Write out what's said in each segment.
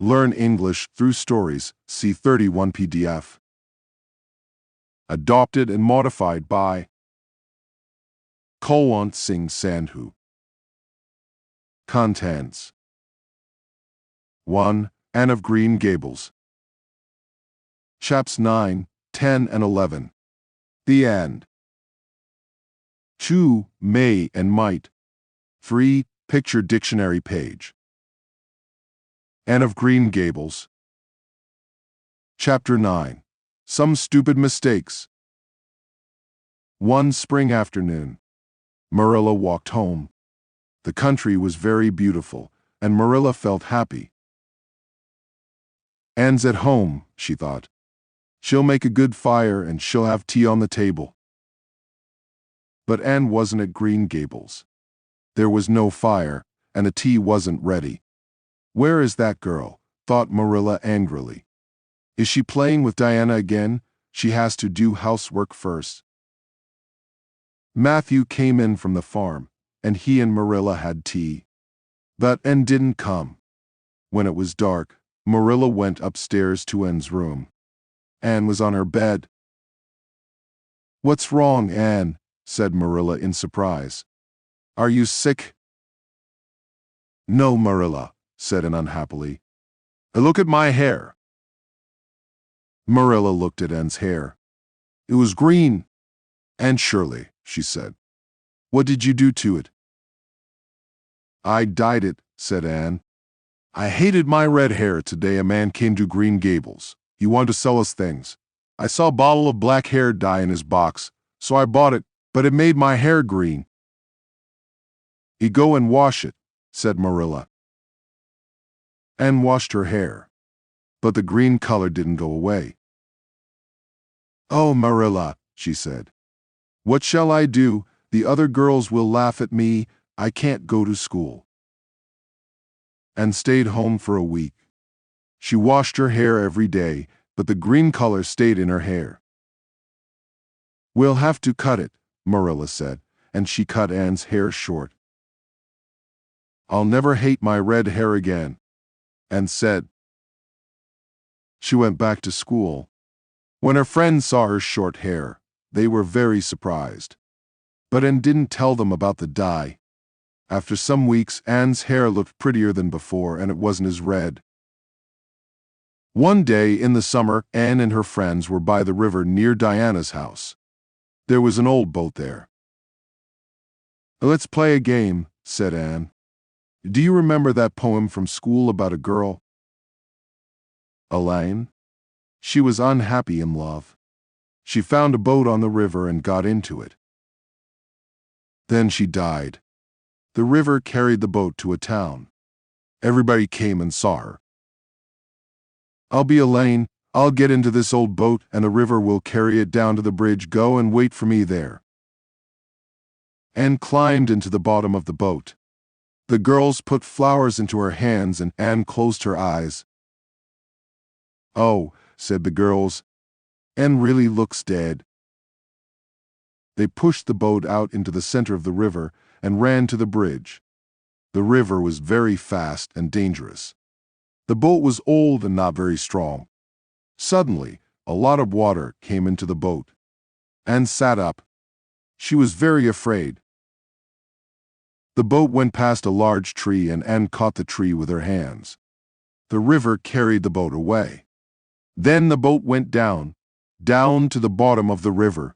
Learn English through stories, C31 PDF. Adopted and modified by Kulwant Singh Sandhu. Contents: 1. Anne of Green Gables. Chaps 9, 10 and 11. The End. 2. May and might. 3. Picture dictionary page. Anne of Green Gables. Chapter 9. Some Stupid Mistakes. One spring afternoon, Marilla walked home. The country was very beautiful, and Marilla felt happy. Anne's at home, she thought. She'll make a good fire and she'll have tea on the table. But Anne wasn't at Green Gables. There was no fire, and the tea wasn't ready. Where is that girl? Thought Marilla angrily. Is she playing with Diana again? She has to do housework first. Matthew came in from the farm, and he and Marilla had tea. But Anne didn't come. When it was dark, Marilla went upstairs to Anne's room. Anne was on her bed. "What's wrong, Anne?" said Marilla in surprise. "Are you sick?" "No, Marilla," said Anne unhappily. "Look at my hair." Marilla looked at Anne's hair. It was green. "Anne Shirley," she said, "what did you do to it?" "I dyed it," said Anne. "I hated my red hair today a man came to Green Gables. He wanted to sell us things. I saw a bottle of black hair dye in his box, so I bought it, but it made my hair green." "You go and wash it," said Marilla. Anne washed her hair, but the green color didn't go away. "Oh, Marilla," she said, "what shall I do? The other girls will laugh at me. I can't go to school." Anne stayed home for a week. She washed her hair every day, but the green color stayed in her hair. "We'll have to cut it," Marilla said, and she cut Anne's hair short. "I'll never hate my red hair again," Anne said. She went back to school. When her friends saw her short hair, they were very surprised. But Anne didn't tell them about the dye. After some weeks, Anne's hair looked prettier than before, and it wasn't as red. One day in the summer, Anne and her friends were by the river near Diana's house. There was an old boat there. "Let's play a game," said Anne. "Do you remember that poem from school about a girl, Elaine? She was unhappy in love. She found a boat on the river and got into it. Then she died. The river carried the boat to a town. Everybody came and saw her. I'll be Elaine. I'll get into this old boat, and the river will carry it down to the bridge. Go and wait for me there." Anne climbed into the bottom of the boat. The girls put flowers into her hands, and Anne closed her eyes. "Oh," said the girls, "Anne really looks dead." They pushed the boat out into the center of the river and ran to the bridge. The river was very fast and dangerous. The boat was old and not very strong. Suddenly, a lot of water came into the boat. Anne sat up. She was very afraid. The boat went past a large tree, and Anne caught the tree with her hands. The river carried the boat away. Then the boat went down to the bottom of the river.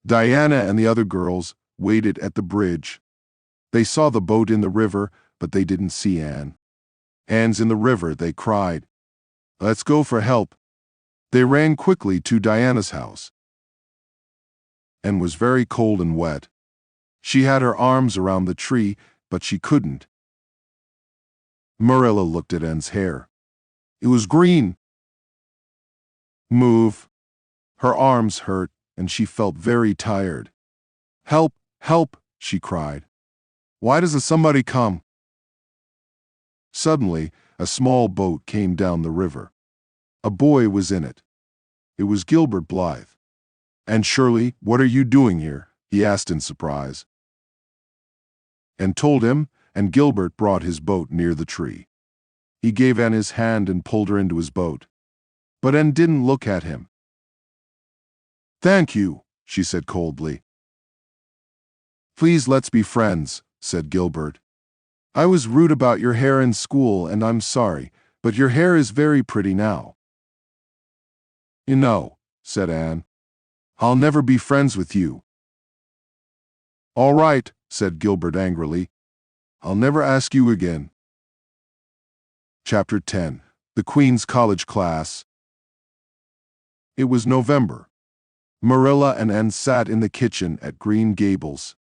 Diana and the other girls waited at the bridge. They saw the boat in the river, but they didn't see Anne. "Anne's in the river," they cried. "Let's go for help." They ran quickly to Diana's house. Anne was very cold and wet. She had her arms around the tree, but she couldn't. Marilla looked at Anne's hair. It was green. "Move." Her arms hurt, and she felt very tired. "Help, help," she cried. "Why doesn't somebody come?" Suddenly, a small boat came down the river. A boy was in it. It was Gilbert Blythe. "Anne Shirley, what are you doing here?" he asked in surprise. Anne told him, and Gilbert brought his boat near the tree. He gave Anne his hand and pulled her into his boat. But Anne didn't look at him. "Thank you," she said coldly. "Please let's be friends," said Gilbert. "I was rude about your hair in school and I'm sorry, but your hair is very pretty now." "You know," said Anne, "I'll never be friends with you." "All right," said Gilbert angrily. "I'll never ask you again." Chapter 10. The Queen's College Class. It was November. Marilla and Anne sat in the kitchen at Green Gables.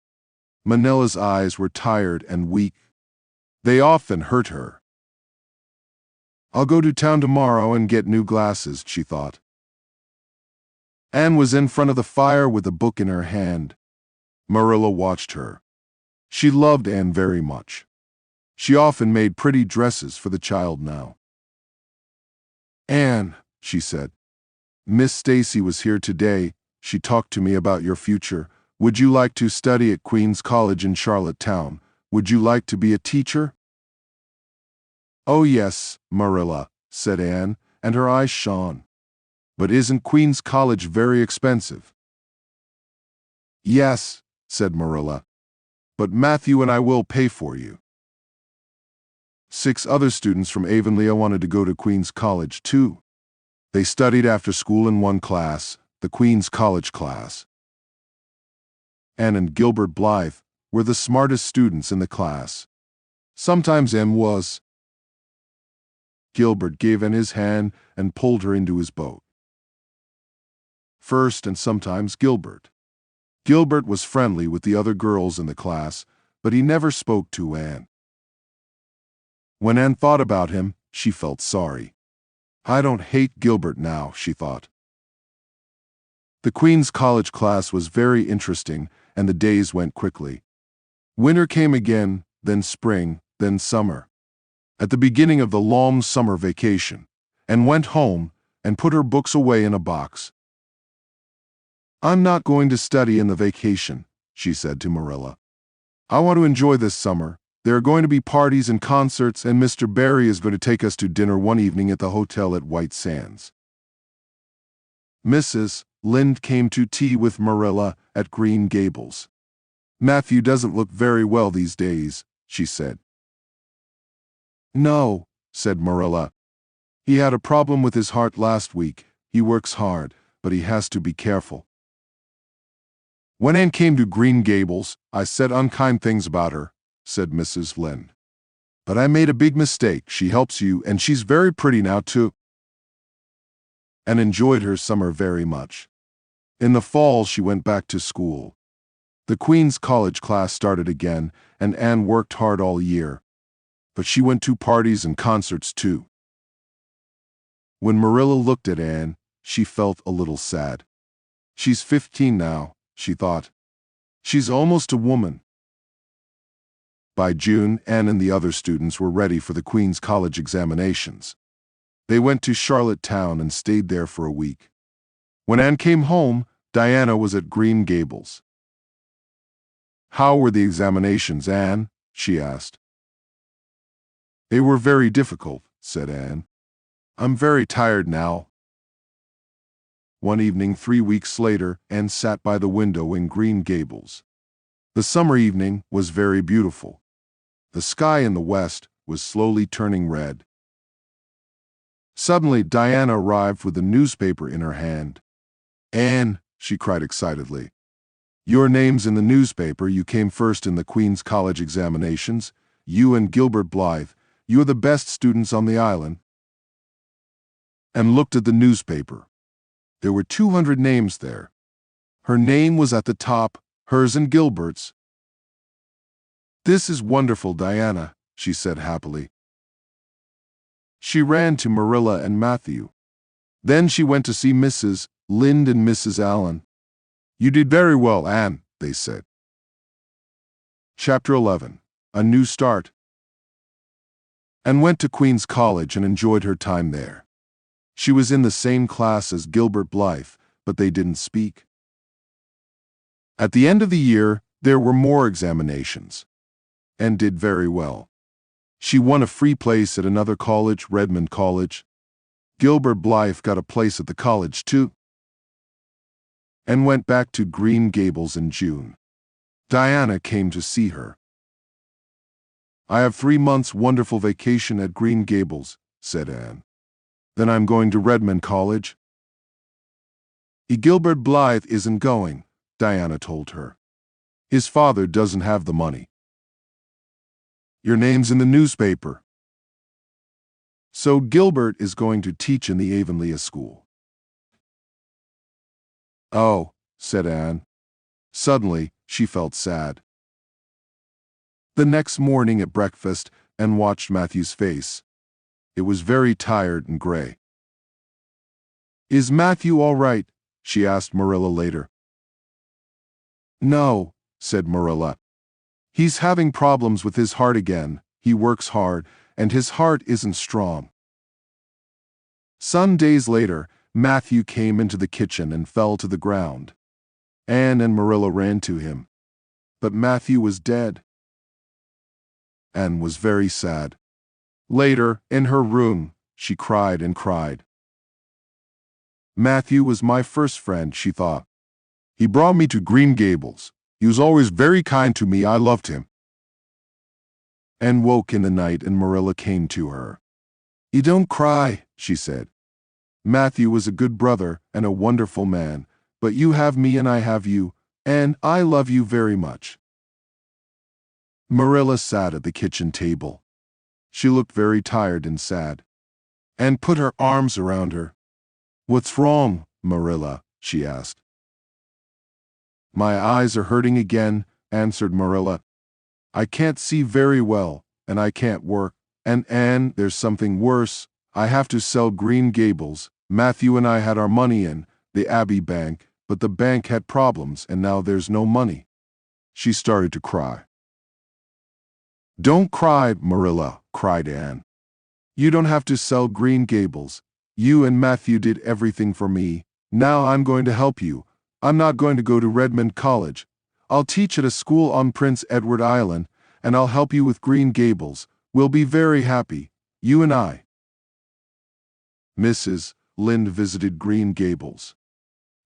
Manila's eyes were tired and weak. They often hurt her. "I'll go to town tomorrow and get new glasses," she thought. Anne was in front of the fire with a book in her hand. Marilla watched her. She loved Anne very much. She often made pretty dresses for the child now. "Anne," she said, "Miss Stacy was here today. She talked to me about your future. Would you like to study at Queen's College in Charlottetown? Would you like to be a teacher?" "Oh yes, Marilla," said Anne, and her eyes shone. "But isn't Queen's College very expensive?" "Yes," said Marilla, "but Matthew and I will pay for you." 6 other students from Avonlea wanted to go to Queen's College too. They studied after school in one class, the Queen's College class. Anne and Gilbert Blythe were the smartest students in the class. Sometimes Anne was. Gilbert gave Anne his hand and pulled her into his boat. First and sometimes Gilbert. Gilbert was friendly with the other girls in the class, but he never spoke to Anne. When Anne thought about him, she felt sorry. "I don't hate Gilbert now," she thought. The Queen's College class was very interesting, and the days went quickly. Winter came again, then spring, then summer. At the beginning of the long summer vacation, Anne went home and put her books away in a box. "I'm not going to study in the vacation," she said to Marilla. "I want to enjoy this summer. There are going to be parties and concerts, and Mr. Barry is going to take us to dinner one evening at the hotel at White Sands." Mrs. Lynde came to tea with Marilla at Green Gables. "Matthew doesn't look very well these days," she said. "No," said Marilla. "He had a problem with his heart last week. He works hard, but he has to be careful." "When Anne came to Green Gables, I said unkind things about her," said Mrs. Lynde. "But I made a big mistake. She helps you, and she's very pretty now, too." Anne enjoyed her summer very much. In the fall, she went back to school. The Queen's College class started again, and Anne worked hard all year. But she went to parties and concerts, too. When Marilla looked at Anne, she felt a little sad. "She's 15 now," she thought. "She's almost a woman." By June, Anne and the other students were ready for the Queen's College examinations. They went to Charlottetown and stayed there for a week. When Anne came home, Diana was at Green Gables. "How were the examinations, Anne?" she asked. "They were very difficult," said Anne. "I'm very tired now." One evening 3 weeks later, Anne sat by the window in Green Gables. The summer evening was very beautiful. The sky in the west was slowly turning red. Suddenly, Diana arrived with a newspaper in her hand. "Anne," she cried excitedly, "your name's in the newspaper. You came first in the Queen's College examinations. You and Gilbert Blythe. You are the best students on the island." Anne looked at the newspaper. There were 200 names there. Her name was at the top, hers and Gilbert's. "This is wonderful, Diana," she said happily. She ran to Marilla and Matthew. Then she went to see Mrs. Lynde and Mrs. Allen. "You did very well, Anne," they said. Chapter 11. A New Start. Anne went to Queen's College and enjoyed her time there. She was in the same class as Gilbert Blythe, but they didn't speak. At the end of the year, there were more examinations. Anne did very well. She won a free place at another college, Redmond College. Gilbert Blythe got a place at the college too, and went back to Green Gables in June. Diana came to see her. "I have 3 months' wonderful vacation at Green Gables," said Anne. "Then I'm going to Redmond College." "Gilbert Blythe isn't going," Diana told her. "His father doesn't have the money." "Your name's in the newspaper." "So Gilbert is going to teach in the Avonlea school." "Oh," said Anne. Suddenly, she felt sad. The next morning at breakfast, Anne watched Matthew's face. It was very tired and gray. "Is Matthew all right?" she asked Marilla later. "No," said Marilla. "He's having problems with his heart again. He works hard, and his heart isn't strong." Some days later, Matthew came into the kitchen and fell to the ground. Anne and Marilla ran to him. But Matthew was dead. Anne was very sad. Later, in her room, she cried and cried. "Matthew was my first friend," she thought. "He brought me to Green Gables. He was always very kind to me. I loved him." Anne woke in the night and Marilla came to her. "You don't cry," she said. "Matthew was a good brother and a wonderful man, but you have me and I have you, and I love you very much." Marilla sat at the kitchen table. She looked very tired and sad. Anne put her arms around her. "What's wrong, Marilla?" she asked. "My eyes are hurting again," answered Marilla. "I can't see very well, and I can't work. And Anne, there's something worse. I have to sell Green Gables. Matthew and I had our money in the Abbey Bank, but the bank had problems, and now there's no money." She started to cry. "Don't cry, Marilla," cried Anne. "You don't have to sell Green Gables. You and Matthew did everything for me. Now I'm going to help you. I'm not going to go to Redmond College. I'll teach at a school on Prince Edward Island, and I'll help you with Green Gables. We'll be very happy, you and I." Mrs. Lynde visited Green Gables.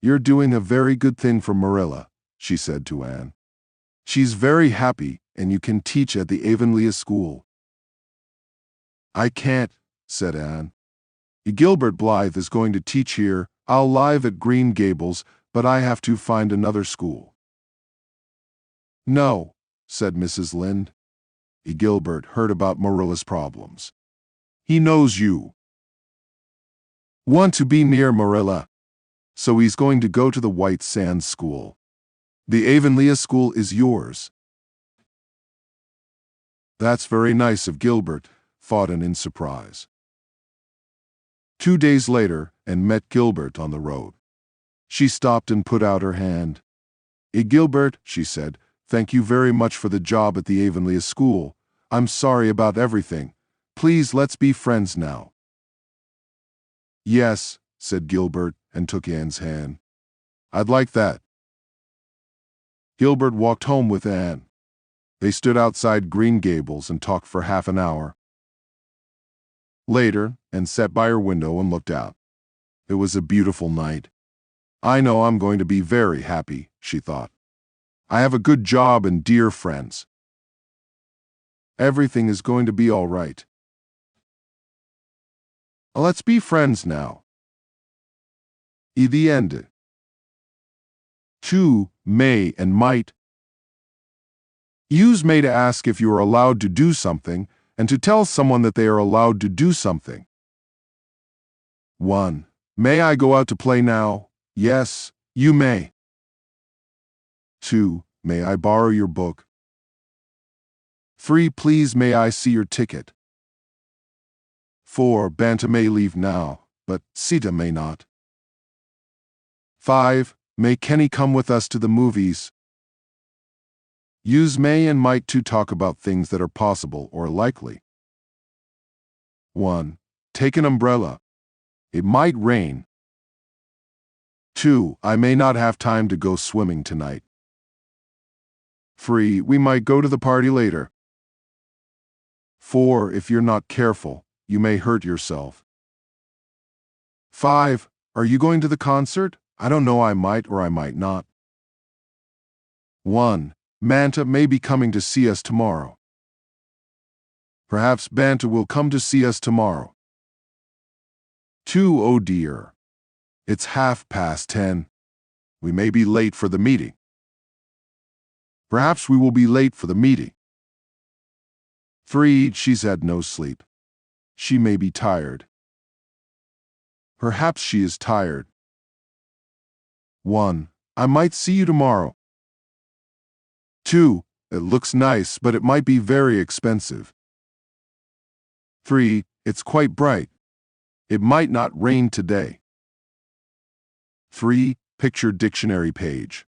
"You're doing a very good thing for Marilla," she said to Anne. "She's very happy, and you can teach at the Avonlea school." "I can't," said Anne. "Gilbert Blythe is going to teach here. I'll live at Green Gables, but I have to find another school." "No," said Mrs. Lynde. "Gilbert heard about Marilla's problems. He knows you want to be near Marilla, so he's going to go to the White Sands School. The Avonlea school is yours." "That's very nice of Gilbert," thought Anne in surprise. 2 days later, Anne met Gilbert on the road. She stopped and put out her hand. "Gilbert," she said, "thank you very much for the job at the Avonlea school. I'm sorry about everything. Please, let's be friends now." "Yes," said Gilbert and took Anne's hand. "I'd like that." Gilbert walked home with Anne. They stood outside Green Gables and talked for half an hour. Later, Anne sat by her window and looked out. It was a beautiful night. "I know I'm going to be very happy," she thought. "I have a good job and dear friends. Everything is going to be all right. Let's be friends now." The end. 2. May and might. Use may to ask if you are allowed to do something and to tell someone that they are allowed to do something. 1. May I go out to play now? Yes, you may. 2. May I borrow your book? 3. Please, may I see your ticket? 4. Banta may leave now, but Sita may not. 5. May Kenny come with us to the movies? Use may and might to talk about things that are possible or likely. 1. Take an umbrella. It might rain. 2. I may not have time to go swimming tonight. 3. We might go to the party later. 4. If you're not careful, you may hurt yourself. 5. Are you going to the concert? I don't know, I might or I might not. 1. Manta may be coming to see us tomorrow. Perhaps Banta will come to see us tomorrow. 2. Oh dear. It's 10:30. We may be late for the meeting. Perhaps we will be late for the meeting. 3. She's had no sleep. She may be tired. Perhaps she is tired. 1. I might see you tomorrow. 2. It looks nice, but it might be very expensive. 3. It's quite bright. It might not rain today. 3. Picture dictionary page.